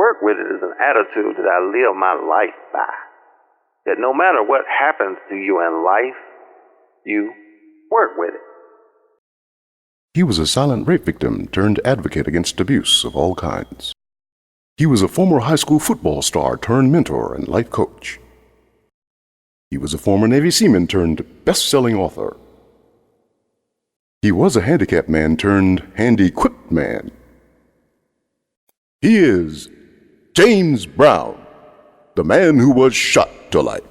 work with it is an attitude that I live my life by. That no matter what happens to you in life, you work with it. He was a silent rape victim turned advocate against abuse of all kinds. He was a former high school football star turned mentor and life coach. He was a former Navy seaman turned best-selling author. He was a handicapped man turned handy-equipped man. He is James Brown, the man who was shot to life,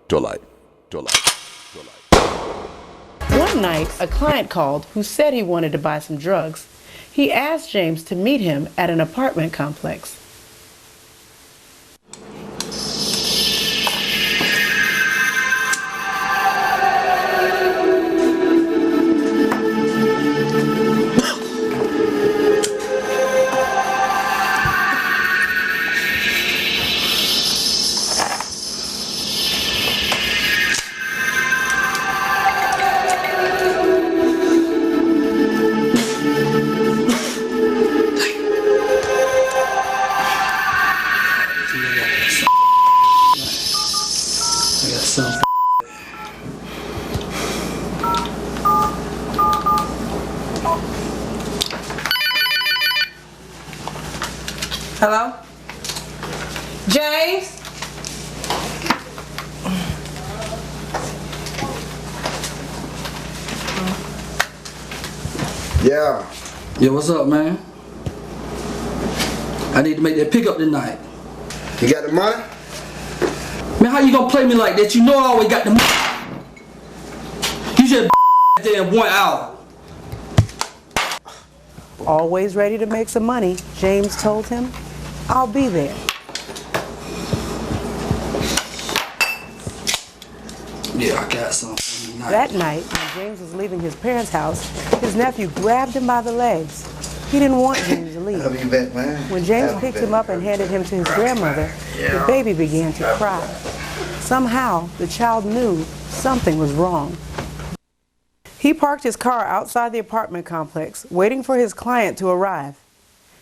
to life, to life, to life. One night, a client called who said he wanted to buy some drugs. He asked James to meet him at an apartment complex. Hello? James? Yeah. Yeah, what's up, man? I need to make that pickup tonight. You got the money? Man, how you gonna play me like that? You know I always got the money. You just there in 1 hour. Always ready to make some money, James told him. I'll be there. Yeah, I got some. That night, when James was leaving his parents' house, his nephew grabbed him by the legs. He didn't want James to leave. When James picked him up and handed him to his grandmother, the baby began to cry. Somehow, the child knew something was wrong. He parked his car outside the apartment complex, waiting for his client to arrive.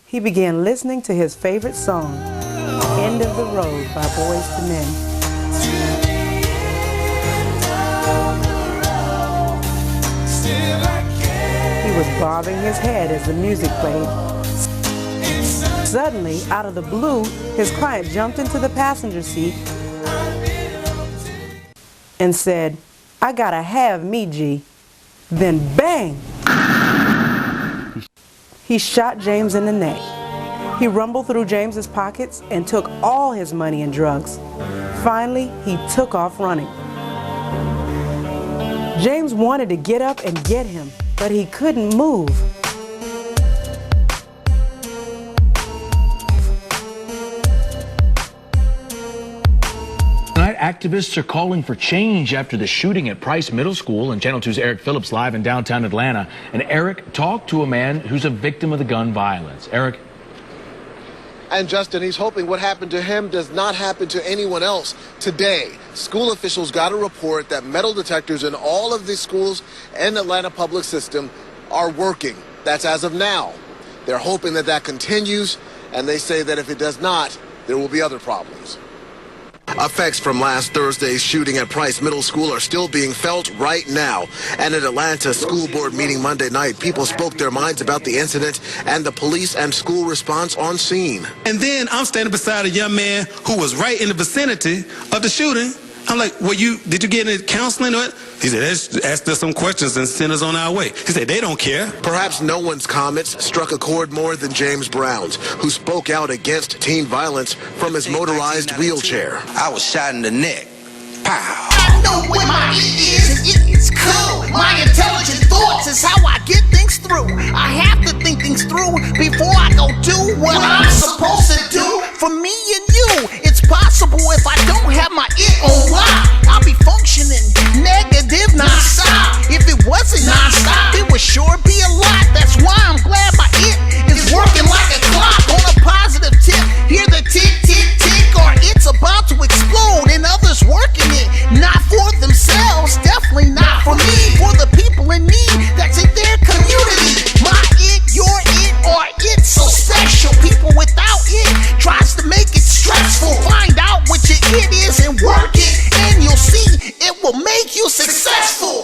He began listening to his favorite song, End of the Road by Boys to Men. He was bobbing his head as the music played. Suddenly, out of the blue, his client jumped into the passenger seat and said, "I gotta have me, G." Then bang! He shot James in the neck. He rumbled through James's pockets and took all his money and drugs. Finally, he took off running. James wanted to get up and get him, but he couldn't move. Tonight, activists are calling for change after the shooting at Price Middle School, and Channel 2's Eric Phillips live in downtown Atlanta. And Eric talked to a man who's a victim of the gun violence. Eric. And Justin, he's hoping what happened to him does not happen to anyone else. Today, school officials got a report that metal detectors in all of the schools in Atlanta public system are working. That's as of now. They're hoping that that continues, and they say that if it does not, there will be other problems. Effects from last Thursday's shooting at Price Middle School are still being felt right now. And at Atlanta's school board meeting Monday night, people spoke their minds about the incident and the police and school response on scene. And then I'm standing beside a young man who was right in the vicinity of the shooting. I'm like, did you get any counseling or what? He said, ask us some questions and send us on our way. He said, they don't care. Perhaps no one's comments struck a chord more than James Brown's, who spoke out against teen violence from his motorized wheelchair. I was shot in the neck. Pow. I know where my it is cool. My intelligent thoughts is how I get things through. I have to think things through before I go do what I'm supposed to do for me and you. It's possible if I don't have my it on lock, I'll be functioning negative non-stop. If it wasn't non-stop, it would sure be a lot. That's why I'm glad my it is working like a clock. On a positive tip, hear the tick, tick, tick, or it's about to explode and others working it. Not for themselves, definitely not for me. For the people in need, that's in their community. My it, your it, or it's so special. People without it tries to make it is and work it, and you'll see it will make you successful.